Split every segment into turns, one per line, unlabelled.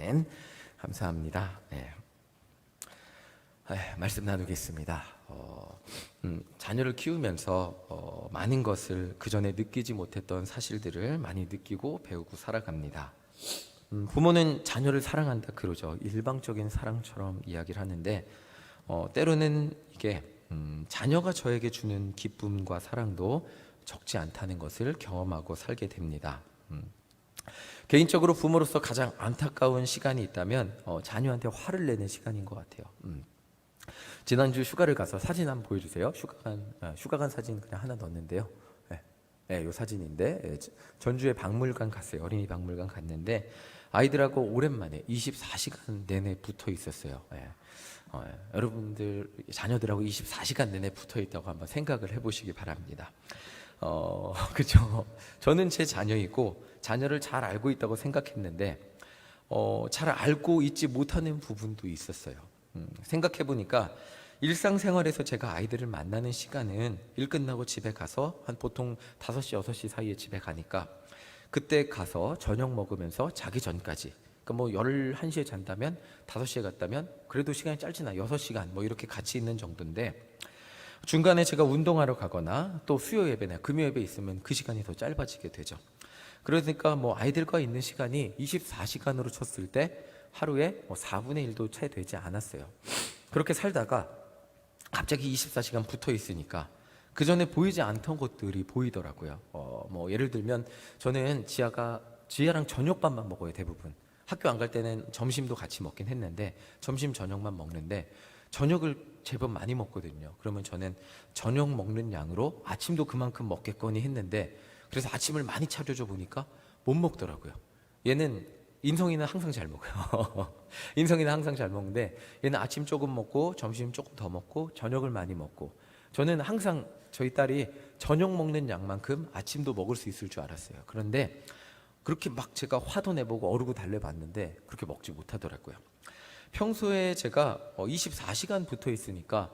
아멘. 감사합니다. 네. 말씀 나누겠습니다. 자녀를 키우면서 많은 것을 그 전에 느끼지 못했던 사실들을 많이 느끼고 배우고 살아갑니다. 부모는 자녀를 사랑한다 그러죠. 일방적인 사랑처럼 이야기를 하는데 때로는 이게 자녀가 저에게 주는 기쁨과 사랑도 적지 않다는 것을 경험하고 살게 됩니다. 개인적으로 부모로서 가장 안타까운 시간이 있다면 자녀한테 화를 내는 시간인 것 같아요. 지난주 휴가를 가서 사진 한번 보여주세요. 휴가 간 사진 그냥 하나 넣었는데요. 이 사진인데 전주에 박물관 갔어요. 어린이 박물관 갔는데 아이들하고 오랜만에 24시간 내내 붙어 있었어요. 여러분들 자녀들하고 24시간 내내 붙어 있다고 한번 생각을 해보시기 바랍니다. 그죠? 저는 제 자녀이고 자녀를 잘 알고 있다고 생각했는데 잘 알고 있지 못하는 부분도 있었어요. 생각해 보니까 일상생활에서 제가 아이들을 만나는 시간은 일 끝나고 집에 가서 한 보통 5시, 6시 사이에 집에 가니까 그때 가서 저녁 먹으면서 자기 전까지, 그러니까 뭐 11시에 잔다면 5시에 갔다면 그래도 시간이 짧지나 6시간 뭐 이렇게 같이 있는 정도인데 중간에 제가 운동하러 가거나 또 수요 예배나 금요 예배 있으면 그 시간이 더 짧아지게 되죠. 그러니까 뭐 아이들과 있는 시간이 24시간으로 쳤을 때 하루에 4분의 1도 채 되지 않았어요. 그렇게 살다가 갑자기 24시간 붙어 있으니까 그 전에 보이지 않던 것들이 보이더라고요. 뭐 예를 들면 저는 지아랑 저녁밥만 먹어요. 대부분 학교 안 갈 때는 점심도 같이 먹긴 했는데 점심 저녁만 먹는데 저녁을 제법 많이 먹거든요. 그러면 저는 저녁 먹는 양으로 아침도 그만큼 먹겠거니 했는데 그래서 아침을 많이 차려줘 보니까 못 먹더라고요. 얘는 인성이는 항상 잘 먹어요. 인성이는 항상 잘 먹는데 얘는 아침 조금 먹고 점심 조금 더 먹고 저녁을 많이 먹고, 저는 항상 저희 딸이 저녁 먹는 양만큼 아침도 먹을 수 있을 줄 알았어요. 그런데 그렇게 막 제가 화도 내보고 어르고 달래봤는데 그렇게 먹지 못하더라고요. 평소에 제가 24시간 붙어 있으니까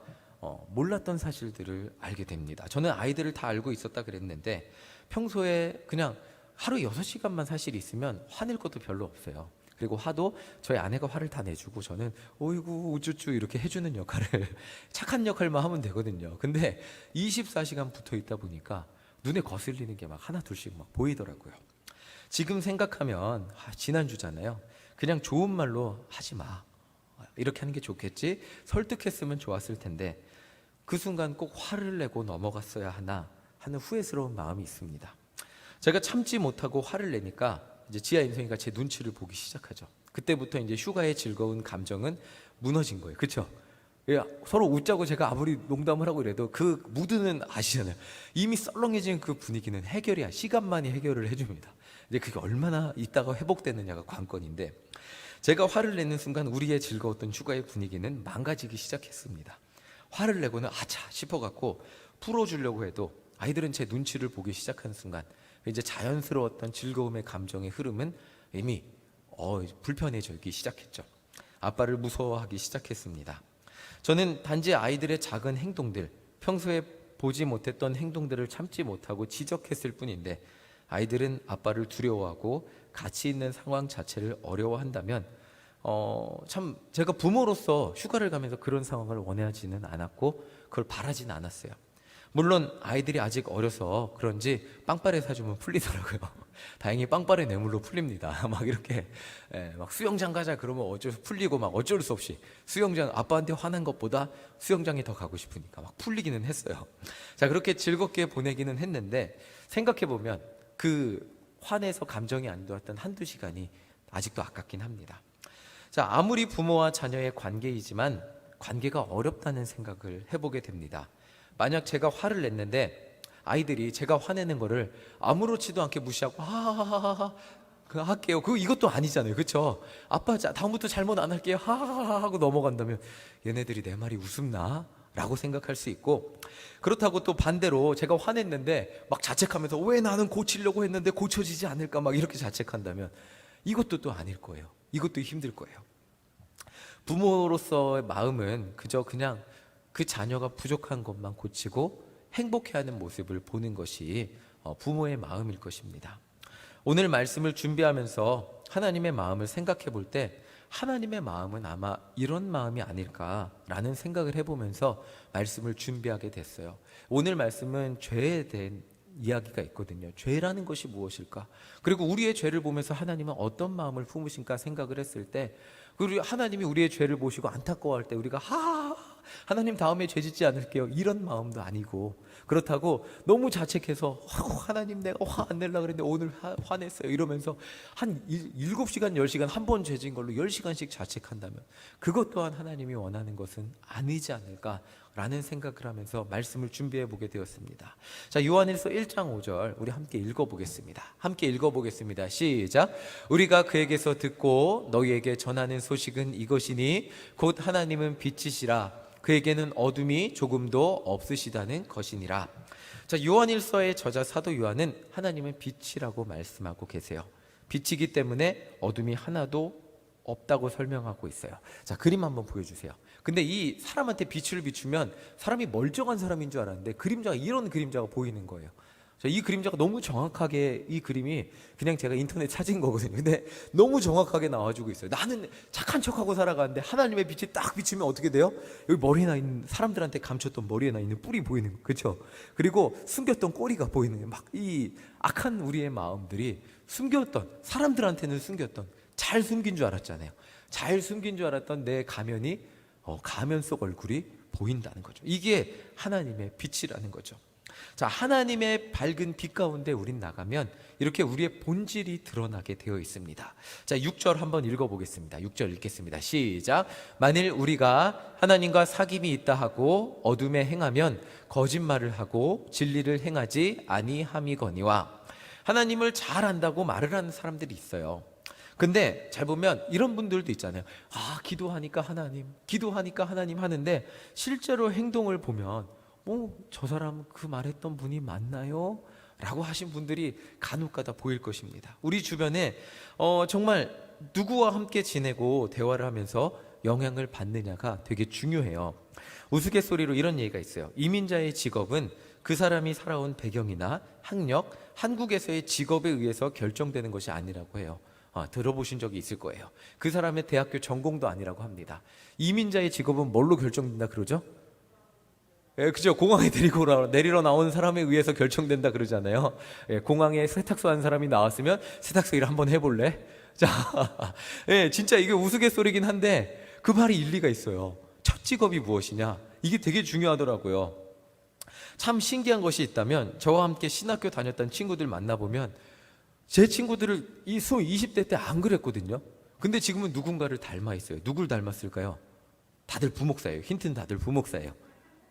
몰랐던 사실들을 알게 됩니다. 저는 아이들을 다 알고 있었다 그랬는데 평소에 그냥 하루 6시간만 사실 있으면 화낼 것도 별로 없어요. 그리고 화도 저희 아내가 화를 다 내주고 저는 어이구 우쭈쭈 이렇게 해주는 역할을 착한 역할만 하면 되거든요. 근데 24시간 붙어 있다 보니까 눈에 거슬리는 게 막 하나 둘씩 막 보이더라고요. 지금 생각하면 지난주잖아요. 그냥 좋은 말로 하지 마, 이렇게 하는 게 좋겠지, 설득했으면 좋았을 텐데 그 순간 꼭 화를 내고 넘어갔어야 하나 하는 후회스러운 마음이 있습니다. 제가 참지 못하고 화를 내니까 이제 지아 인성이가 제 눈치를 보기 시작하죠. 그때부터 이제 휴가의 즐거운 감정은 무너진 거예요. 그렇죠? 서로 웃자고 제가 아무리 농담을 하고 이래도 그 무드는 아시잖아요. 이미 썰렁해진 그 분위기는 시간만이 해결을 해줍니다. 이제 그게 얼마나 있다가 회복되느냐가 관건인데 제가 화를 내는 순간 우리의 즐거웠던 휴가의 분위기는 망가지기 시작했습니다. 화를 내고는 아차 싶어갖고 풀어주려고 해도 아이들은 제 눈치를 보기 시작하는 순간 이제 자연스러웠던 즐거움의 감정의 흐름은 이미 불편해지기 시작했죠. 아빠를 무서워하기 시작했습니다. 저는 단지 아이들의 작은 행동들, 평소에 보지 못했던 행동들을 참지 못하고 지적했을 뿐인데 아이들은 아빠를 두려워하고 같이 있는 상황 자체를 어려워한다면 참 제가 부모로서 휴가를 가면서 그런 상황을 원하지는 않았고 그걸 바라지는 않았어요. 물론 아이들이 아직 어려서 그런지 빵빠레 사주면 풀리더라고요. 다행히 빵빠레 뇌물로 풀립니다. 막 이렇게 막 수영장 가자 그러면 풀리고 막 어쩔 수 없이 수영장, 아빠한테 화난 것보다 수영장이 더 가고 싶으니까 막 풀리기는 했어요. 자, 그렇게 즐겁게 보내기는 했는데 생각해보면 그 화내서 감정이 안 좋았던 한두 시간이 아직도 아깝긴 합니다. 자, 아무리 부모와 자녀의 관계이지만 관계가 어렵다는 생각을 해보게 됩니다. 만약 제가 화를 냈는데 아이들이 제가 화내는 거를 아무렇지도 않게 무시하고 하하하하 할게요. 이것도 아니잖아요. 그렇죠? 아빠 다음부터 잘못 안 할게요. 하하하 하고 넘어간다면 얘네들이 내 말이 우습나? 라고 생각할 수 있고, 그렇다고 또 반대로 제가 화냈는데 막 자책하면서 왜 나는 고치려고 했는데 고쳐지지 않을까 막 이렇게 자책한다면 이것도 또 아닐 거예요. 이것도 힘들 거예요. 부모로서의 마음은 그냥 그 자녀가 부족한 것만 고치고 행복해하는 모습을 보는 것이 부모의 마음일 것입니다. 오늘 말씀을 준비하면서 하나님의 마음을 생각해 볼 때 하나님의 마음은 아마 이런 마음이 아닐까라는 생각을 해보면서 말씀을 준비하게 됐어요. 오늘 말씀은 죄에 대한 이야기가 있거든요. 죄라는 것이 무엇일까? 그리고 우리의 죄를 보면서 하나님은 어떤 마음을 품으신가 생각을 했을 때, 그리고 하나님이 우리의 죄를 보시고 안타까워할 때 우리가 하나님 다음에 죄 짓지 않을게요, 이런 마음도 아니고, 그렇다고 너무 자책해서 하나님 내가 화 안 내려고 그랬는데 오늘 화냈어요 이러면서 한 7시간 10시간 한 번 죄 지은 걸로 10시간씩 자책한다면 그것 또한 하나님이 원하는 것은 아니지 않을까라는 생각을 하면서 말씀을 준비해 보게 되었습니다. 자, 요한일서 1장 5절 우리 함께 읽어보겠습니다. 함께 읽어보겠습니다. 시작. 우리가 그에게서 듣고 너희에게 전하는 소식은 이것이니 곧 하나님은 빛이시라 그에게는 어둠이 조금도 없으시다는 것이니라. 자, 요한일서의 저자 사도 요한은 하나님은 빛이라고 말씀하고 계세요. 빛이기 때문에 어둠이 하나도 없다고 설명하고 있어요. 자, 그림 한번 보여주세요. 근데 이 사람한테 빛을 비추면 사람이 멀쩡한 사람인 줄 알았는데 그림자가 이런 그림자가 보이는 거예요. 자, 이 그림자가 너무 정확하게, 이 그림이 그냥 제가 인터넷 찾은 거거든요. 근데 너무 정확하게 나와주고 있어요. 나는 착한 척하고 살아가는데 하나님의 빛이 딱 비치면 어떻게 돼요? 여기 머리에 나 있는, 사람들한테 감췄던 머리에 나 있는 뿔이 보이는 거, 그렇죠? 그리고 숨겼던 꼬리가 보이는 거예요. 막 이 악한 우리의 마음들이 숨겼던, 사람들한테는 숨겼던, 잘 숨긴 줄 알았잖아요. 잘 숨긴 줄 알았던 내 가면이 가면 속 얼굴이 보인다는 거죠. 이게 하나님의 빛이라는 거죠. 자, 하나님의 밝은 빛 가운데 우린 나가면 이렇게 우리의 본질이 드러나게 되어 있습니다. 자, 6절 한번 읽어보겠습니다. 6절 읽겠습니다. 시작. 만일 우리가 하나님과 사귐이 있다 하고 어둠에 행하면 거짓말을 하고 진리를 행하지 아니함이거니와. 하나님을 잘 안다고 말을 하는 사람들이 있어요. 근데 잘 보면 이런 분들도 있잖아요. 기도하니까 하나님 하는데 실제로 행동을 보면 저 사람 그 말했던 분이 맞나요? 라고 하신 분들이 간혹가다 보일 것입니다. 우리 주변에 정말 누구와 함께 지내고 대화를 하면서 영향을 받느냐가 되게 중요해요. 우스갯소리로 이런 얘기가 있어요. 이민자의 직업은 그 사람이 살아온 배경이나 학력, 한국에서의 직업에 의해서 결정되는 것이 아니라고 해요. 들어보신 적이 있을 거예요. 그 사람의 대학교 전공도 아니라고 합니다. 이민자의 직업은 뭘로 결정된다 그러죠? 그죠? 공항에 내리러 나오는 사람에 의해서 결정된다 그러잖아요. 공항에 세탁소 한 사람이 나왔으면 세탁소 일 한번 해볼래? 자, 진짜 이게 우스갯소리긴 한데 그 말이 일리가 있어요. 첫 직업이 무엇이냐? 이게 되게 중요하더라고요. 참 신기한 것이 있다면 저와 함께 신학교 다녔던 친구들 만나보면 제 친구들을 20대 때 안 그랬거든요. 근데 지금은 누군가를 닮아 있어요. 누굴 닮았을까요? 다들 부목사예요. 힌트는 다들 부목사예요.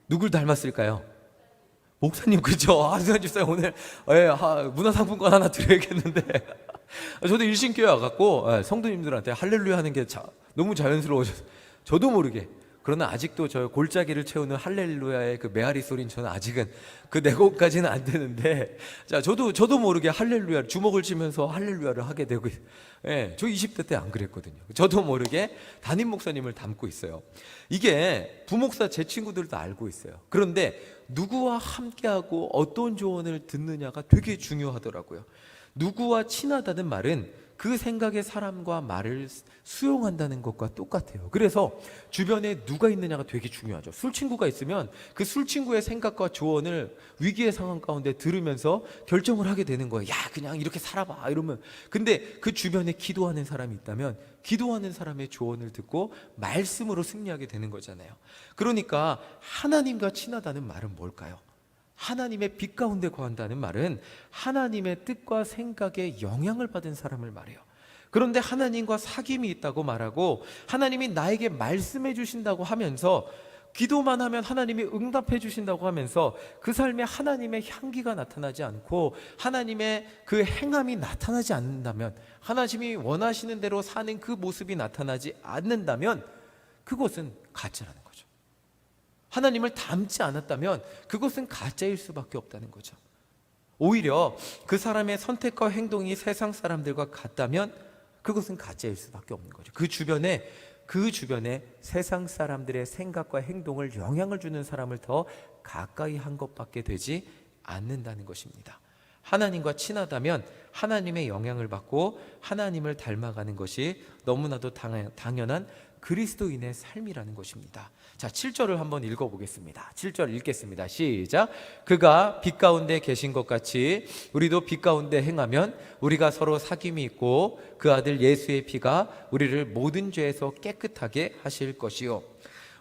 누굴 닮았을까요? 목사님, 그죠? 수현 집사님 오늘 문화상품권 하나 드려야겠는데 저도 일신교회 와갖고 성도님들한테 할렐루야 하는 게 너무 자연스러워져서 저도 모르게, 그러나 아직도 저 골짜기를 채우는 할렐루야의 그 메아리 소리는 저는 아직은 그 내곡까지는 안 되는데, 자, 저도 모르게 할렐루야 주먹을 치면서 할렐루야를 하게 되고, 저 20대 때 안 그랬거든요. 저도 모르게 담임 목사님을 닮고 있어요. 이게 부목사 제 친구들도 알고 있어요. 그런데 누구와 함께하고 어떤 조언을 듣느냐가 되게 중요하더라고요. 누구와 친하다는 말은 그 생각의 사람과 말을 수용한다는 것과 똑같아요. 그래서 주변에 누가 있느냐가 되게 중요하죠. 술친구가 있으면 그 술친구의 생각과 조언을 위기의 상황 가운데 들으면서 결정을 하게 되는 거예요. 야, 그냥 이렇게 살아봐 이러면. 근데 그 주변에 기도하는 사람이 있다면 기도하는 사람의 조언을 듣고 말씀으로 승리하게 되는 거잖아요. 그러니까 하나님과 친하다는 말은 뭘까요? 하나님의 빛 가운데 거한다는 말은 하나님의 뜻과 생각에 영향을 받은 사람을 말해요. 그런데 하나님과 사귐이 있다고 말하고 하나님이 나에게 말씀해 주신다고 하면서 기도만 하면 하나님이 응답해 주신다고 하면서 그 삶에 하나님의 향기가 나타나지 않고 하나님의 그 행함이 나타나지 않는다면, 하나님이 원하시는 대로 사는 그 모습이 나타나지 않는다면 그것은 가짜라는 거죠. 하나님을 닮지 않았다면 그것은 가짜일 수밖에 없다는 거죠. 오히려 그 사람의 선택과 행동이 세상 사람들과 같다면 그것은 가짜일 수밖에 없는 거죠. 그 주변에 세상 사람들의 생각과 행동을 영향을 주는 사람을 더 가까이 한 것밖에 되지 않는다는 것입니다. 하나님과 친하다면 하나님의 영향을 받고 하나님을 닮아가는 것이 너무나도 당연한 그리스도인의 삶이라는 것입니다. 자, 7절을 한번 읽어보겠습니다. 7절 읽겠습니다. 시작. 그가 빛 가운데 계신 것 같이 우리도 빛 가운데 행하면 우리가 서로 사귐이 있고 그 아들 예수의 피가 우리를 모든 죄에서 깨끗하게 하실 것이요.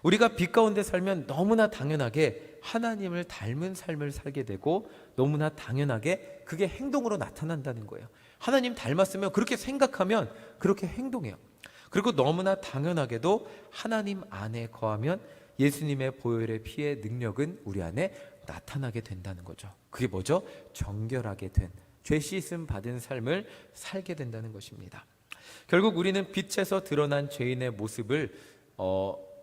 우리가 빛 가운데 살면 너무나 당연하게 하나님을 닮은 삶을 살게 되고 너무나 당연하게 그게 행동으로 나타난다는 거예요. 하나님 닮았으면 그렇게 생각하면 그렇게 행동해요. 그리고 너무나 당연하게도 하나님 안에 거하면 예수님의 보혈의 피의 능력은 우리 안에 나타나게 된다는 거죠. 그게 뭐죠? 정결하게 된, 죄 씻음 받은 삶을 살게 된다는 것입니다. 결국 우리는 빛에서 드러난 죄인의 모습을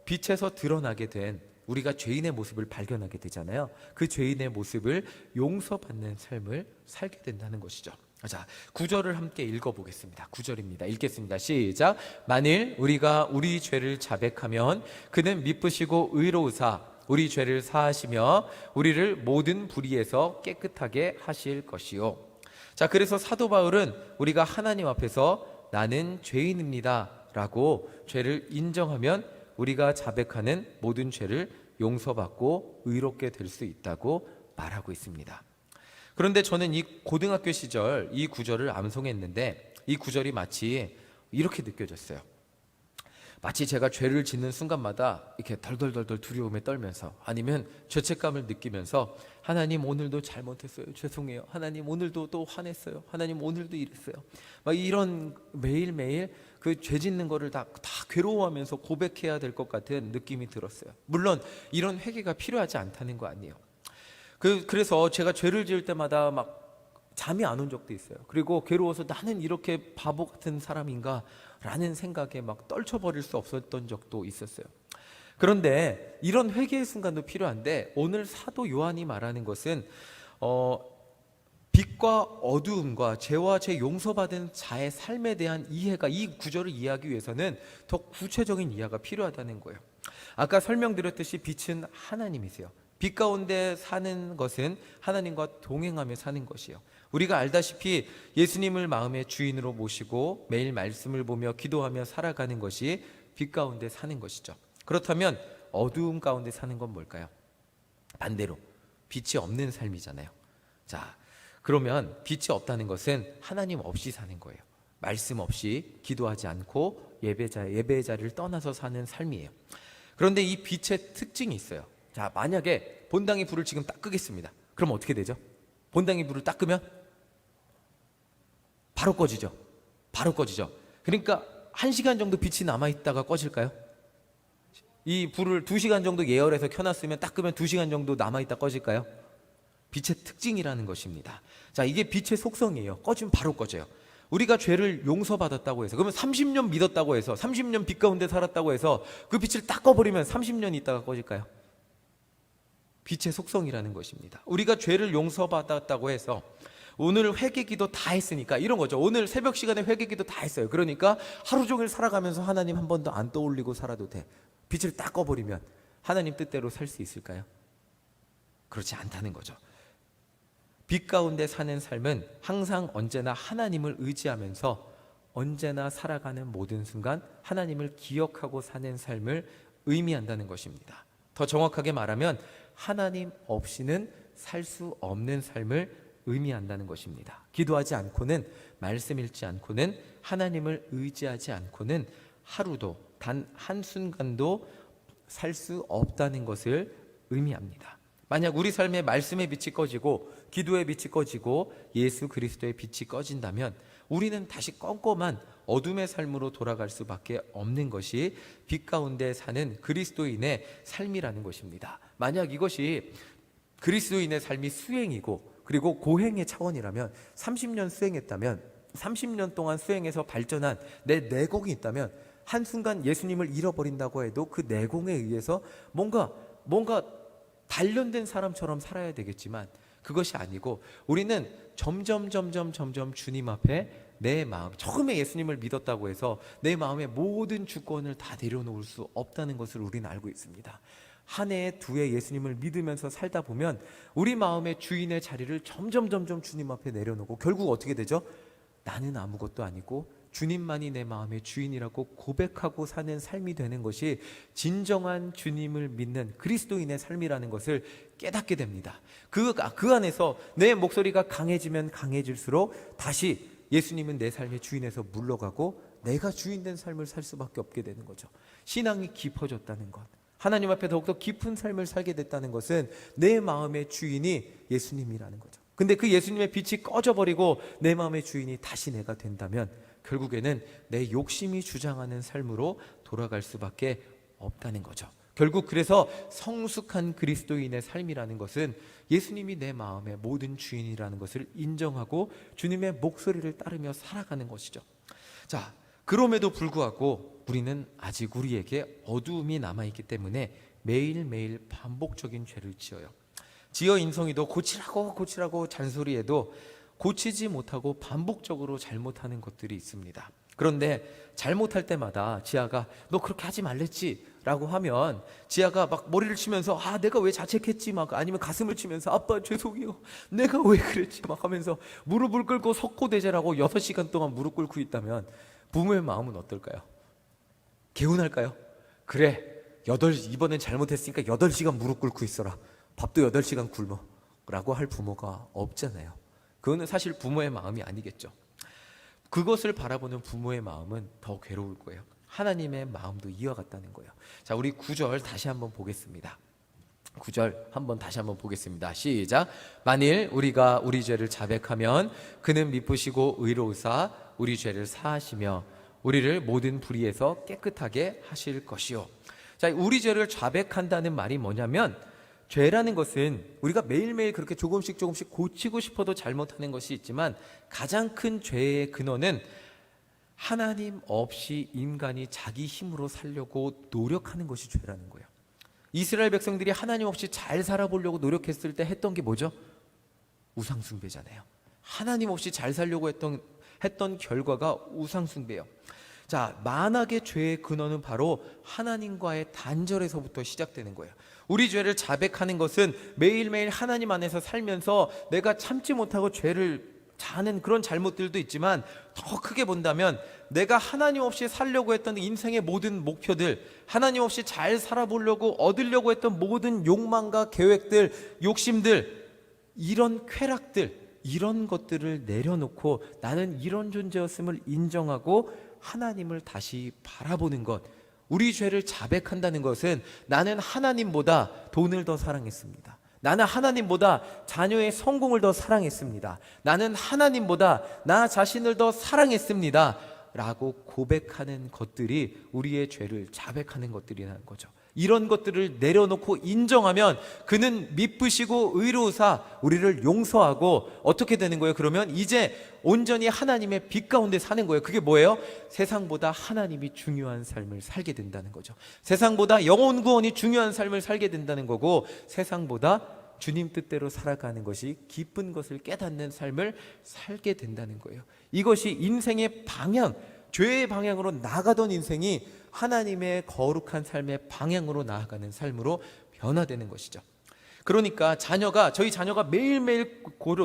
빛에서 드러나게 된, 우리가 죄인의 모습을 발견하게 되잖아요. 그 죄인의 모습을 용서받는 삶을 살게 된다는 것이죠. 자, 9절을 함께 읽어보겠습니다. 9절입니다. 읽겠습니다. 시작. 만일 우리가 우리 죄를 자백하면 그는 미쁘시고 의로우사 우리 죄를 사하시며 우리를 모든 불의에서 깨끗하게 하실 것이요. 자, 그래서 사도 바울은 우리가 하나님 앞에서 나는 죄인입니다 라고 죄를 인정하면 우리가 자백하는 모든 죄를 용서받고 의롭게 될 수 있다고 말하고 있습니다. 그런데 저는 이 고등학교 시절 이 구절을 암송했는데 이 구절이 마치 이렇게 느껴졌어요. 마치 제가 죄를 짓는 순간마다 이렇게 덜덜덜덜 두려움에 떨면서, 아니면 죄책감을 느끼면서 하나님 오늘도 잘못했어요, 죄송해요, 하나님 오늘도 또 화냈어요, 하나님 오늘도 이랬어요, 막 이런 매일매일 그 죄 짓는 거를 다 괴로워하면서 고백해야 될 것 같은 느낌이 들었어요. 물론 이런 회개가 필요하지 않다는 거 아니에요. 그래서 제가 죄를 지을 때마다 막 잠이 안 온 적도 있어요. 그리고 괴로워서 나는 이렇게 바보 같은 사람인가 라는 생각에 막 떨쳐버릴 수 없었던 적도 있었어요. 그런데 이런 회개의 순간도 필요한데, 오늘 사도 요한이 말하는 것은 빛과 어두움과 죄와 죄 용서받은 자의 삶에 대한 이해가, 이 구절을 이해하기 위해서는 더 구체적인 이해가 필요하다는 거예요. 아까 설명드렸듯이 빛은 하나님이세요. 빛 가운데 사는 것은 하나님과 동행하며 사는 것이에요. 우리가 알다시피 예수님을 마음의 주인으로 모시고 매일 말씀을 보며 기도하며 살아가는 것이 빛 가운데 사는 것이죠. 그렇다면 어두움 가운데 사는 건 뭘까요? 반대로 빛이 없는 삶이잖아요. 자, 그러면 빛이 없다는 것은 하나님 없이 사는 거예요. 말씀 없이 기도하지 않고 예배의 자리를 떠나서 사는 삶이에요. 그런데 이 빛의 특징이 있어요. 자, 만약에 본당의 불을 지금 딱 끄겠습니다. 그럼 어떻게 되죠? 본당의 불을 딱 끄면 바로 꺼지죠. 바로 꺼지죠. 그러니까 1시간 정도 빛이 남아있다가 꺼질까요? 이 불을 2시간 정도 예열해서 켜놨으면 딱 끄면 2시간 정도 남아있다 꺼질까요? 빛의 특징이라는 것입니다. 자, 이게 빛의 속성이에요. 꺼지면 바로 꺼져요. 우리가 죄를 용서받았다고 해서, 그러면 30년 믿었다고 해서, 30년 빛 가운데 살았다고 해서 그 빛을 딱 꺼버리면 30년 있다가 꺼질까요? 빛의 속성이라는 것입니다. 우리가 죄를 용서받았다고 해서 오늘 회개기도 다 했으니까, 이런 거죠. 오늘 새벽 시간에 회개기도 다 했어요. 그러니까 하루 종일 살아가면서 하나님 한 번도 안 떠올리고 살아도 돼. 빛을 딱 꺼버리면 하나님 뜻대로 살 수 있을까요? 그렇지 않다는 거죠. 빛 가운데 사는 삶은 항상 언제나 하나님을 의지하면서 언제나 살아가는 모든 순간 하나님을 기억하고 사는 삶을 의미한다는 것입니다. 더 정확하게 말하면 하나님 없이는 살 수 없는 삶을 의미한다는 것입니다. 기도하지 않고는, 말씀 읽지 않고는, 하나님을 의지하지 않고는 하루도 단 한순간도 살 수 없다는 것을 의미합니다. 만약 우리 삶에 말씀의 빛이 꺼지고 기도의 빛이 꺼지고 예수 그리스도의 빛이 꺼진다면 우리는 다시 껌껌한 어둠의 삶으로 돌아갈 수밖에 없는 것이 빛 가운데 사는 그리스도인의 삶이라는 것입니다. 만약 이것이 그리스도인의 삶이 수행이고 그리고 고행의 차원이라면, 30년 수행했다면, 30년 동안 수행해서 발전한 내 내공이 있다면 한순간 예수님을 잃어버린다고 해도 그 내공에 의해서 뭔가 단련된 사람처럼 살아야 되겠지만 그것이 아니고, 우리는 점점 주님 앞에 내 마음, 처음에 예수님을 믿었다고 해서 내 마음의 모든 주권을 다 내려놓을 수 없다는 것을 우리는 알고 있습니다. 한 해, 두 해 예수님을 믿으면서 살다 보면 우리 마음의 주인의 자리를 점점 주님 앞에 내려놓고 결국 어떻게 되죠? 나는 아무것도 아니고 주님만이 내 마음의 주인이라고 고백하고 사는 삶이 되는 것이 진정한 주님을 믿는 그리스도인의 삶이라는 것을 깨닫게 됩니다. 그 안에서 내 목소리가 강해지면 강해질수록 다시 예수님은 내 삶의 주인에서 물러가고 내가 주인된 삶을 살 수밖에 없게 되는 거죠. 신앙이 깊어졌다는 것, 하나님 앞에 더욱더 깊은 삶을 살게 됐다는 것은 내 마음의 주인이 예수님이라는 거죠. 근데 그 예수님의 빛이 꺼져버리고 내 마음의 주인이 다시 내가 된다면 결국에는 내 욕심이 주장하는 삶으로 돌아갈 수밖에 없다는 거죠. 결국 그래서 성숙한 그리스도인의 삶이라는 것은 예수님이 내 마음의 모든 주인이라는 것을 인정하고 주님의 목소리를 따르며 살아가는 것이죠. 자, 그럼에도 불구하고 우리는 아직 우리에게 어두움이 남아있기 때문에 매일매일 반복적인 죄를 지어요. 지어 인성이도 고치라고 잔소리해도 고치지 못하고 반복적으로 잘못하는 것들이 있습니다. 그런데 잘못할 때마다 지아가 너 그렇게 하지 말랬지 라고 하면 지아가 막 머리를 치면서 내가 왜 자책했지 막 아니면 가슴을 치면서 아빠 죄송해요 내가 왜 그랬지 막 하면서 무릎을 꿇고 석고대죄라고 6시간 동안 무릎 꿇고 있다면 부모의 마음은 어떨까요? 개운할까요? 그래 이번엔 잘못했으니까 8시간 무릎 꿇고 있어라, 밥도 8시간 굶어 라고 할 부모가 없잖아요. 그거는 사실 부모의 마음이 아니겠죠. 그것을 바라보는 부모의 마음은 더 괴로울 거예요. 하나님의 마음도 이와 같다는 거예요. 자, 우리 9절 다시 한번 보겠습니다. 9절 한번 다시 한번 보겠습니다. 시작. 만일 우리가 우리 죄를 자백하면 그는 미쁘시고 의로우사 우리 죄를 사하시며 우리를 모든 불의에서 깨끗하게 하실 것이요. 자, 우리 죄를 자백한다는 말이 뭐냐면 죄라는 것은 우리가 매일매일 그렇게 조금씩 고치고 싶어도 잘못하는 것이 있지만 가장 큰 죄의 근원은 하나님 없이 인간이 자기 힘으로 살려고 노력하는 것이 죄라는 거예요. 이스라엘 백성들이 하나님 없이 잘 살아보려고 노력했을 때 했던 게 뭐죠? 우상숭배잖아요. 하나님 없이 잘 살려고 했던 결과가 우상숭배예요. 자, 만악의 죄의 근원은 바로 하나님과의 단절에서부터 시작되는 거예요. 우리 죄를 자백하는 것은 매일매일 하나님 안에서 살면서 내가 참지 못하고 죄를 자는 그런 잘못들도 있지만 더 크게 본다면 내가 하나님 없이 살려고 했던 인생의 모든 목표들, 하나님 없이 잘 살아보려고 얻으려고 했던 모든 욕망과 계획들, 욕심들, 이런 쾌락들, 이런 것들을 내려놓고 나는 이런 존재였음을 인정하고 하나님을 다시 바라보는 것, 우리 죄를 자백한다는 것은 나는 하나님보다 돈을 더 사랑했습니다. 나는 하나님보다 자녀의 성공을 더 사랑했습니다. 나는 하나님보다 나 자신을 더 사랑했습니다 라고 고백하는 것들이 우리의 죄를 자백하는 것들이라는 거죠. 이런 것들을 내려놓고 인정하면 그는 미쁘시고 의로우사 우리를 용서하고 어떻게 되는 거예요? 그러면 이제 온전히 하나님의 빛 가운데 사는 거예요. 그게 뭐예요? 세상보다 하나님이 중요한 삶을 살게 된다는 거죠. 세상보다 영혼 구원이 중요한 삶을 살게 된다는 거고, 세상보다 주님 뜻대로 살아가는 것이 기쁜 것을 깨닫는 삶을 살게 된다는 거예요. 이것이 인생의 방향, 죄의 방향으로 나가던 인생이 하나님의 거룩한 삶의 방향으로 나아가는 삶으로 변화되는 것이죠. 그러니까 저희 자녀가 매일매일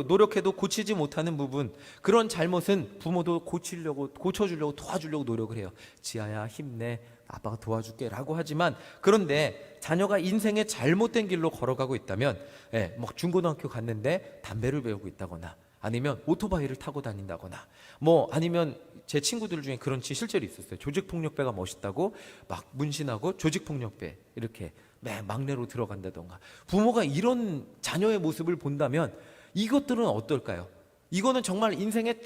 노력해도 고치지 못하는 부분, 그런 잘못은 부모도 고쳐주려고 도와주려고 노력을 해요. 지아야 힘내, 아빠가 도와줄게 라고 하지만, 그런데 자녀가 인생의 잘못된 길로 걸어가고 있다면, 막 중고등학교 갔는데 담배를 배우고 있다거나 아니면 오토바이를 타고 다닌다거나 아니면 제 친구들 중에 그런 실제로 있었어요. 조직폭력배가 멋있다고 막 문신하고 조직폭력배 이렇게 막내로 들어간다던가. 부모가 이런 자녀의 모습을 본다면 이것들은 어떨까요? 이거는 정말 인생의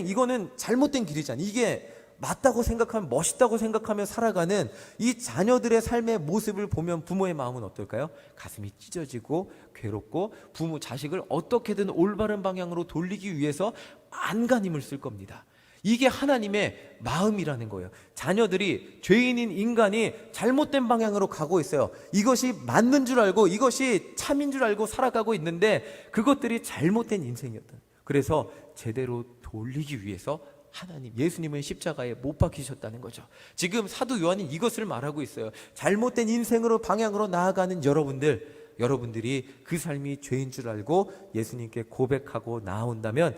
이거는 잘못된 길이잖아요. 이게 맞다고 생각하면, 멋있다고 생각하며 살아가는 이 자녀들의 삶의 모습을 보면 부모의 마음은 어떨까요? 가슴이 찢어지고 괴롭고 자식을 어떻게든 올바른 방향으로 돌리기 위해서 안간힘을 쓸 겁니다. 이게 하나님의 마음이라는 거예요. 자녀들이, 죄인인 인간이 잘못된 방향으로 가고 있어요. 이것이 맞는 줄 알고, 이것이 참인 줄 알고 살아가고 있는데 그것들이 잘못된 인생이었다. 그래서 제대로 돌리기 위해서 하나님, 예수님은 십자가에 못 박히셨다는 거죠. 지금 사도 요한이 이것을 말하고 있어요. 잘못된 인생으로 방향으로 나아가는 여러분들이 그 삶이 죄인 줄 알고 예수님께 고백하고 나아온다면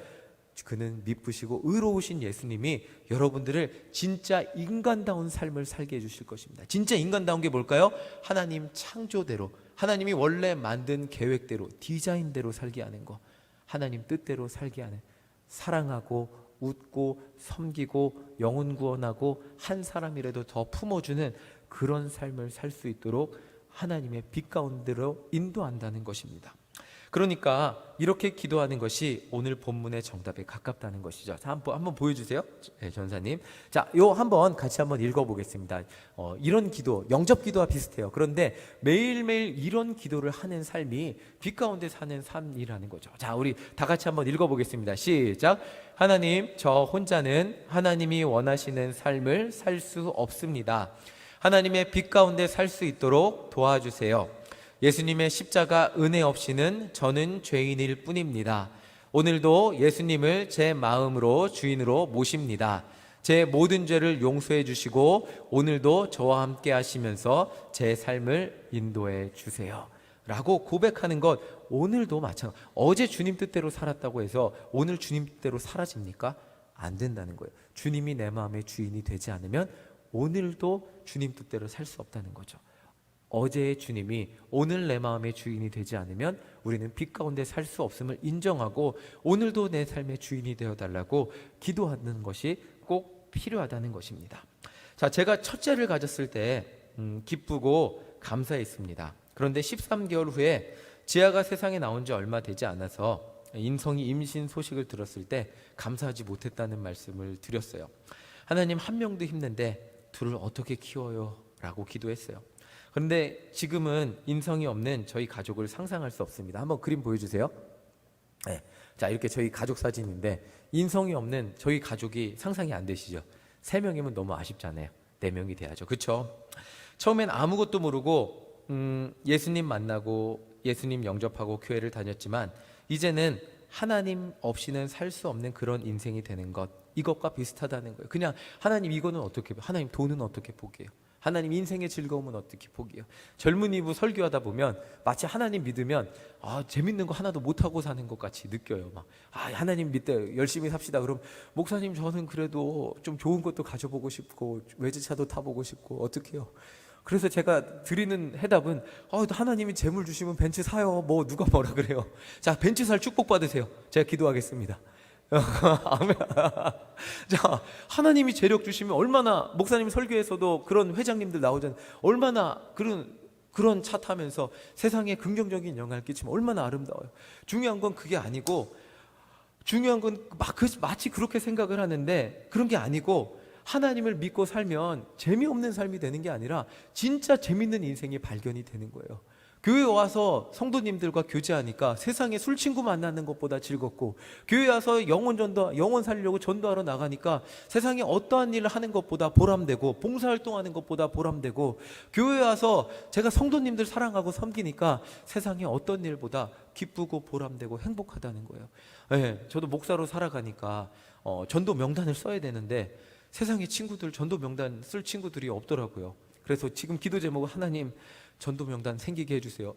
그는 미쁘시고 의로우신 예수님이 여러분들을 진짜 인간다운 삶을 살게 해주실 것입니다. 진짜 인간다운 게 뭘까요? 하나님 창조대로, 하나님이 원래 만든 계획대로, 디자인대로 살게 하는 거, 하나님 뜻대로 살게 하는, 사랑하고 웃고 섬기고 영혼 구원하고 한 사람이라도 더 품어주는 그런 삶을 살 수 있도록 하나님의 빛 가운데로 인도한다는 것입니다. 그러니까 이렇게 기도하는 것이 오늘 본문의 정답에 가깝다는 것이죠. 자, 한번 보여주세요, 네, 전사님. 자, 요 한번 같이 한번 읽어보겠습니다. 이런 기도, 영접 기도와 비슷해요. 그런데 매일매일 이런 기도를 하는 삶이 빛 가운데 사는 삶이라는 거죠. 자, 우리 다 같이 한번 읽어보겠습니다. 시작. 하나님, 저 혼자는 하나님이 원하시는 삶을 살 수 없습니다. 하나님의 빛 가운데 살 수 있도록 도와주세요. 예수님의 십자가 은혜 없이는 저는 죄인일 뿐입니다. 오늘도 예수님을 제 마음으로 주인으로 모십니다. 제 모든 죄를 용서해 주시고 오늘도 저와 함께 하시면서 제 삶을 인도해 주세요 라고 고백하는 것, 오늘도 마찬가지. 어제 주님 뜻대로 살았다고 해서 오늘 주님 뜻대로 사라집니까? 안 된다는 거예요. 주님이 내 마음의 주인이 되지 않으면 오늘도 주님 뜻대로 살 수 없다는 거죠. 어제의 주님이 오늘 내 마음의 주인이 되지 않으면 우리는 빛 가운데 살 수 없음을 인정하고 오늘도 내 삶의 주인이 되어달라고 기도하는 것이 꼭 필요하다는 것입니다. 자, 제가 첫째를 가졌을 때 기쁘고 감사했습니다. 그런데 13개월 후에 지아가 세상에 나온 지 얼마 되지 않아서 인성이 임신 소식을 들었을 때 감사하지 못했다는 말씀을 드렸어요. 하나님, 한 명도 힘든데 둘을 어떻게 키워요? 라고 기도했어요. 그런데 지금은 인성이 없는 저희 가족을 상상할 수 없습니다. 한번 그림 보여주세요. 네. 자, 이렇게 저희 가족 사진인데 인성이 없는 저희 가족이 상상이 안 되시죠? 3명이면 너무 아쉽잖아요. 4명이 돼야죠. 그렇죠? 처음엔 아무것도 모르고 예수님 만나고 예수님 영접하고 교회를 다녔지만 이제는 하나님 없이는 살 수 없는 그런 인생이 되는 것, 이것과 비슷하다는 거예요. 그냥 하나님 이거는 어떻게, 하나님 돈은 어떻게 포기해요? 하나님 인생의 즐거움은 어떻게 포기해요? 젊은이부 설교하다 보면 마치 하나님 믿으면 재밌는 거 하나도 못하고 사는 것 같이 느껴요. 막 하나님 믿대 열심히 삽시다. 그럼 목사님, 저는 그래도 좀 좋은 것도 가져보고 싶고 외제차도 타보고 싶고 어떻게 해요? 그래서 제가 드리는 해답은 하나님이 재물 주시면 벤츠 사요. 뭐 누가 뭐라 그래요? 자, 벤츠 살 축복 받으세요. 제가 기도하겠습니다. 아멘. 자, 하나님이 재력 주시면 얼마나, 목사님 설교에서도 그런 회장님들 나오잖아요. 얼마나 그런 차 타면서 세상에 긍정적인 영향을 끼치면 얼마나 아름다워요. 중요한 건 그게 아니고, 중요한 건 마치 그렇게 생각을 하는데 그런 게 아니고, 하나님을 믿고 살면 재미없는 삶이 되는 게 아니라 진짜 재밌는 인생이 발견이 되는 거예요. 교회 와서 성도님들과 교제하니까 세상에 술 친구 만나는 것보다 즐겁고, 교회 와서 영혼 살려고 전도하러 나가니까 세상에 어떠한 일을 하는 것보다 보람되고, 봉사활동하는 것보다 보람되고, 교회 와서 제가 성도님들 사랑하고 섬기니까 세상에 어떤 일보다 기쁘고 보람되고 행복하다는 거예요. 네, 저도 목사로 살아가니까 전도 명단을 써야 되는데 세상에 전도 명단 쓸 친구들이 없더라고요. 그래서 지금 기도 제목은 하나님, 전도 명단 생기게 해주세요.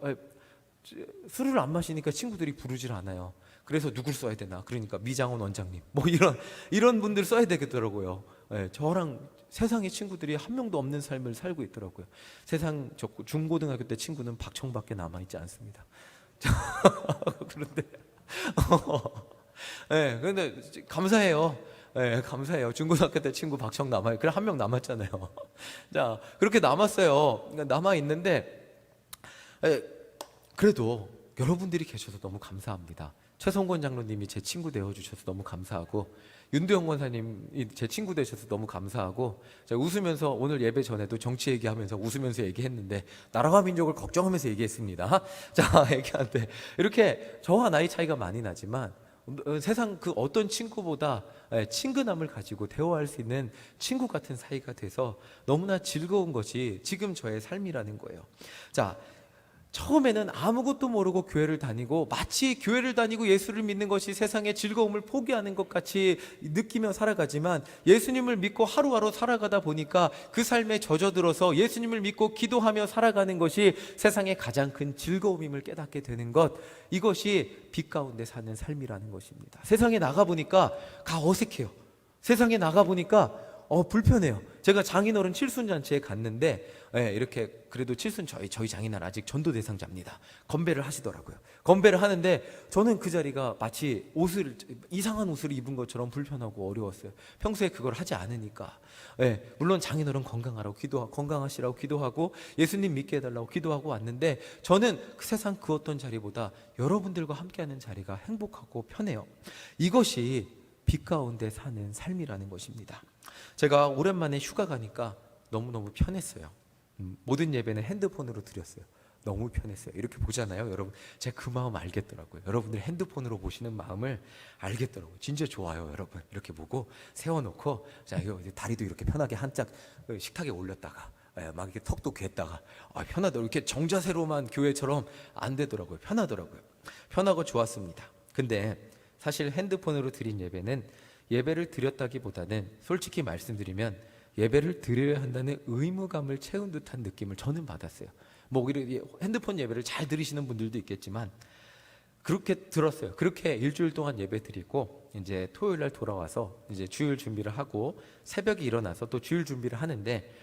술을 안 마시니까 친구들이 부르질 않아요. 그래서 누굴 써야 되나? 그러니까 미장원 원장님, 뭐 이런 분들 써야 되겠더라고요. 저랑 세상에 친구들이 한 명도 없는 삶을 살고 있더라고요. 중고등학교 때 친구는 박청밖에 남아있지 않습니다. 그런데 그런데 감사해요. 감사해요. 중고등학교 때 친구 박청 남아요. 그래, 한 명 남았잖아요. 자, 그렇게 남았어요. 남아있는데, 그래도 여러분들이 계셔서 너무 감사합니다. 최성권 장로님이 제 친구 되어주셔서 너무 감사하고, 윤도영 권사님이 제 친구 되셔서 너무 감사하고, 제가 웃으면서 오늘 예배 전에도 정치 얘기하면서 웃으면서 얘기했는데, 나라와 민족을 걱정하면서 얘기했습니다. 자, 얘기하는데, 이렇게 저와 나이 차이가 많이 나지만, 세상 그 어떤 친구보다 친근함을 가지고 대화할 수 있는 친구 같은 사이가 돼서 너무나 즐거운 것이 지금 저의 삶이라는 거예요. 자, 처음에는 아무것도 모르고 교회를 다니고 마치 교회를 다니고 예수를 믿는 것이 세상의 즐거움을 포기하는 것 같이 느끼며 살아가지만 예수님을 믿고 하루하루 살아가다 보니까 그 삶에 젖어들어서 예수님을 믿고 기도하며 살아가는 것이 세상의 가장 큰 즐거움임을 깨닫게 되는 것, 이것이 빛 가운데 사는 삶이라는 것입니다. 세상에 나가보니까 어색해요. 세상에 나가보니까 불편해요. 제가 장인어른 칠순잔치에 갔는데 이렇게 그래도 저희 장인어른 아직 전도대상자입니다. 건배를 하시더라고요. 건배를 하는데 저는 그 자리가 마치 이상한 옷을 입은 것처럼 불편하고 어려웠어요. 평소에 그걸 하지 않으니까. 물론 장인어른 건강하시라고 기도하고 예수님 믿게 해달라고 기도하고 왔는데 저는 그 세상 그 어떤 자리보다 여러분들과 함께하는 자리가 행복하고 편해요. 이것이 빛 가운데 사는 삶이라는 것입니다. 제가 오랜만에 휴가 가니까 너무너무 편했어요. 모든 예배는 핸드폰으로 드렸어요. 너무 편했어요. 이렇게 보잖아요, 여러분. 제가 그 마음 알겠더라고요. 여러분들 핸드폰으로 보시는 마음을 알겠더라고요. 진짜 좋아요, 여러분. 이렇게 보고 세워놓고, 자, 이거 다리도 이렇게 편하게 한짝 식탁에 올렸다가, 막 이렇게 턱도 괜다가, 편하더라고요. 이렇게 정자세로만 교회처럼 안 되더라고요. 편하더라고요. 편하고 좋았습니다. 근데 사실 핸드폰으로 드린 예배를 드렸다기보다는 솔직히 말씀드리면 예배를 드려야 한다는 의무감을 채운 듯한 느낌을 저는 받았어요. 뭐 오히려 핸드폰 예배를 잘 들으시는 분들도 있겠지만 그렇게 들었어요. 그렇게 일주일 동안 예배 드리고 이제 토요일 날 돌아와서 이제 주일 준비를 하고 새벽에 일어나서 또 주일 준비를 하는데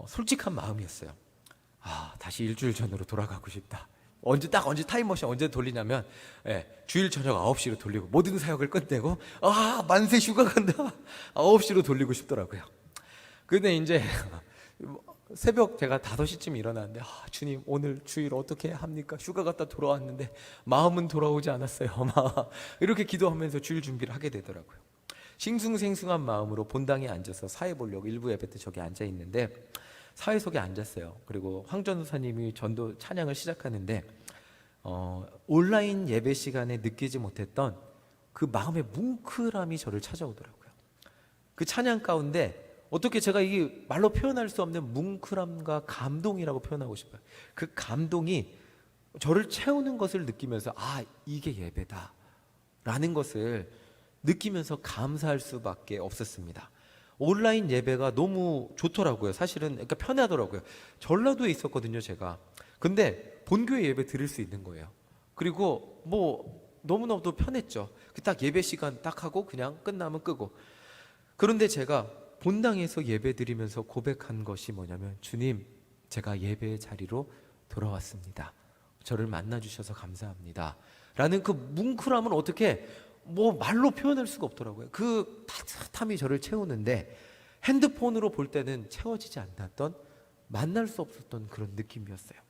솔직한 마음이었어요. 다시 일주일 전으로 돌아가고 싶다. 언제 타임머신 언제 돌리냐면 주일 저녁 9시로 돌리고 모든 사역을 끝내고 만세 휴가 간다 9시로 돌리고 싶더라고요. 근데 이제 새벽 제가 5시쯤 일어났는데 주님 오늘 주일 어떻게 합니까? 휴가 갔다 돌아왔는데 마음은 돌아오지 않았어요. 이렇게 기도하면서 주일 준비를 하게 되더라고요. 싱숭생숭한 마음으로 본당에 앉아서 사회 보려고 일부 예배 때 저기 앉아 있는데 사회석에 앉았어요. 그리고 황 전도사님이 전도 찬양을 시작하는데 온라인 예배 시간에 느끼지 못했던 그 마음의 뭉클함이 저를 찾아오더라고요. 그 찬양 가운데 어떻게 제가 이게 말로 표현할 수 없는 뭉클함과 감동이라고 표현하고 싶어요. 그 감동이 저를 채우는 것을 느끼면서 이게 예배다 라는 것을 느끼면서 감사할 수밖에 없었습니다. 온라인 예배가 너무 좋더라고요. 사실은 그러니까 편하더라고요. 전라도에 있었거든요, 제가. 근데 본교회 예배 드릴 수 있는 거예요. 그리고 뭐 너무너무 편했죠. 딱 예배 시간 딱 하고 그냥 끝나면 끄고. 그런데 제가 본당에서 예배 드리면서 고백한 것이 뭐냐면 주님, 제가 예배의 자리로 돌아왔습니다. 저를 만나주셔서 감사합니다. 라는 그 뭉클함은 어떻게 말로 표현할 수가 없더라고요. 그 따뜻함이 저를 채우는데 핸드폰으로 볼 때는 채워지지 않았던, 만날 수 없었던 그런 느낌이었어요.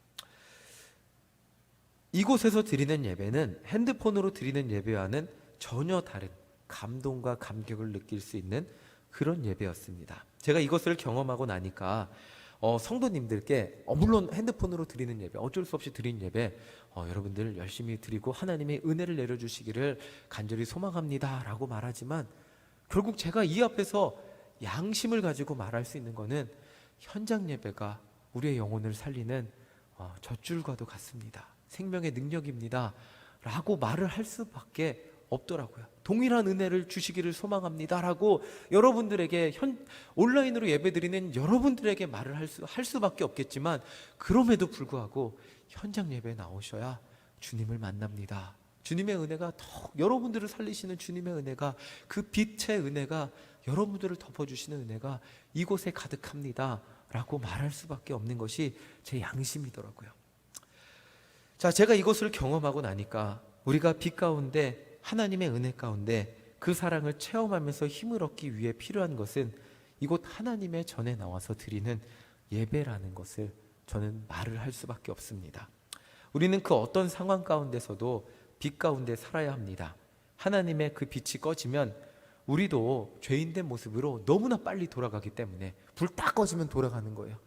이곳에서 드리는 예배는 핸드폰으로 드리는 예배와는 전혀 다른 감동과 감격을 느낄 수 있는 그런 예배였습니다. 제가 이것을 경험하고 나니까 성도님들께 물론 핸드폰으로 드리는 예배, 어쩔 수 없이 드린 예배 여러분들 열심히 드리고 하나님의 은혜를 내려주시기를 간절히 소망합니다 라고 말하지만 결국 제가 이 앞에서 양심을 가지고 말할 수 있는 것은 현장 예배가 우리의 영혼을 살리는 젖줄과도 같습니다. 생명의 능력입니다 라고 말을 할 수밖에 없더라고요. 동일한 은혜를 주시기를 소망합니다 라고 여러분들에게 온라인으로 예배드리는 여러분들에게 말을 할 수밖에 없겠지만 그럼에도 불구하고 현장 예배에 나오셔야 주님을 만납니다. 주님의 은혜가 더욱 여러분들을 살리시는 주님의 은혜가, 그 빛의 은혜가, 여러분들을 덮어주시는 은혜가 이곳에 가득합니다 라고 말할 수밖에 없는 것이 제 양심이더라고요. 자, 제가 이것을 경험하고 나니까 우리가 빛 가운데, 하나님의 은혜 가운데 그 사랑을 체험하면서 힘을 얻기 위해 필요한 것은 이곳 하나님의 전에 나와서 드리는 예배라는 것을 저는 말을 할 수밖에 없습니다. 우리는 그 어떤 상황 가운데서도 빛 가운데 살아야 합니다. 하나님의 그 빛이 꺼지면 우리도 죄인된 모습으로 너무나 빨리 돌아가기 때문에 불 딱 꺼지면 돌아가는 거예요.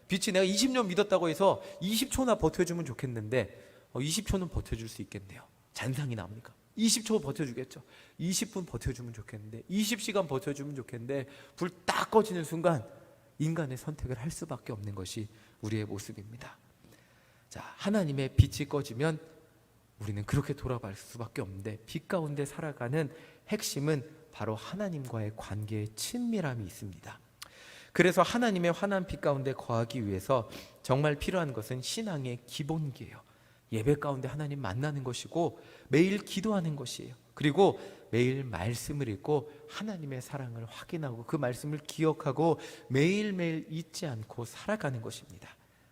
빛이 내가 20년 믿었다고 해서 20초나 버텨주면 좋겠는데 20초는 버텨줄 수 있겠네요. 잔상이 나옵니까? 20초 버텨주겠죠. 20분 버텨주면 좋겠는데 20시간 버텨주면 좋겠는데 불 딱 꺼지는 순간 인간의 선택을 할 수밖에 없는 것이 우리의 모습입니다. 자, 하나님의 빛이 꺼지면 우리는 그렇게 돌아갈 수밖에 없는데, 빛 가운데 살아가는 핵심은 바로 하나님과의 관계의 친밀함이 있습니다. 그래서 하나님의 환한 빛 가운데 거하기 위해서 정말 필요한 것은 신앙의 기본기예요. 예배 가운데 하나님 만나는 것이고 매일 기도하는 것이에요. 그리고 매일 말씀을 읽고 하나님의 사랑을 확인하고 그 말씀을 기억하고 매일매일 잊지 않고 살아가는 것입니다.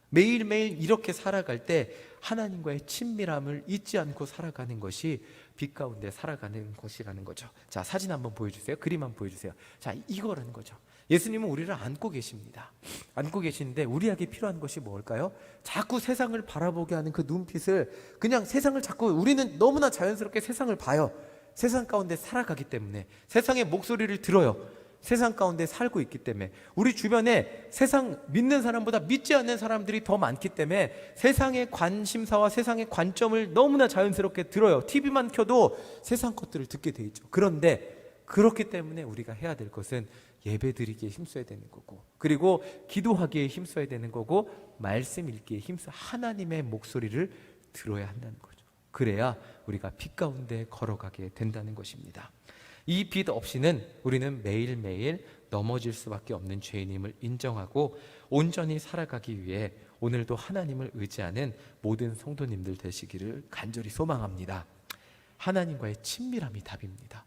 매일매일 이렇게 살아갈 때 하나님과의 친밀함을 잊지 않고 살아가는 것이 빛 가운데 살아가는 것이라는 거죠. 자, 사진 한번 보여주세요. 그림 한번 보여주세요. 자, 이거라는 거죠. 예수님은 우리를 안고 계십니다. 안고 계시는데 우리에게 필요한 것이 뭘까요? 자꾸 세상을 바라보게 하는 그 눈빛을, 그냥 세상을 자꾸, 우리는 너무나 자연스럽게 세상을 봐요. 세상 가운데 살아가기 때문에, 세상의 목소리를 들어요. 세상 가운데 살고 있기 때문에, 우리 주변에 세상 믿는 사람보다 믿지 않는 사람들이 더 많기 때문에 세상의 관심사와 세상의 관점을 너무나 자연스럽게 들어요. TV만 켜도 세상 것들을 듣게 돼 있죠. 그런데 그렇기 때문에 우리가 해야 될 것은 예배드리기에 힘써야 되는 거고, 그리고 기도하기에 힘써야 되는 거고, 말씀 읽기에 힘써 하나님의 목소리를 들어야 한다는 거죠. 그래야 우리가 빛 가운데 걸어가게 된다는 것입니다. 이 빛 없이는 우리는 매일매일 넘어질 수밖에 없는 죄인임을 인정하고 온전히 살아가기 위해 오늘도 하나님을 의지하는 모든 성도님들 되시기를 간절히 소망합니다. 하나님과의 친밀함이 답입니다.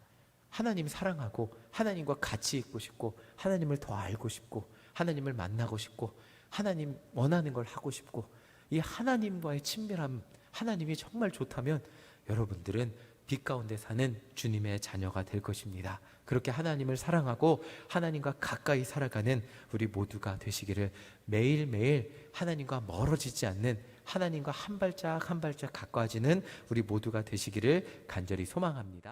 하나님 사랑하고 하나님과 같이 있고 싶고 하나님을 더 알고 싶고 하나님을 만나고 싶고 하나님 원하는 걸 하고 싶고, 이 하나님과의 친밀함, 하나님이 정말 좋다면 여러분들은 빛 가운데 사는 주님의 자녀가 될 것입니다. 그렇게 하나님을 사랑하고 하나님과 가까이 살아가는 우리 모두가 되시기를, 매일매일 하나님과 멀어지지 않는, 하나님과 한 발짝 한 발짝 가까워지는 우리 모두가 되시기를 간절히 소망합니다.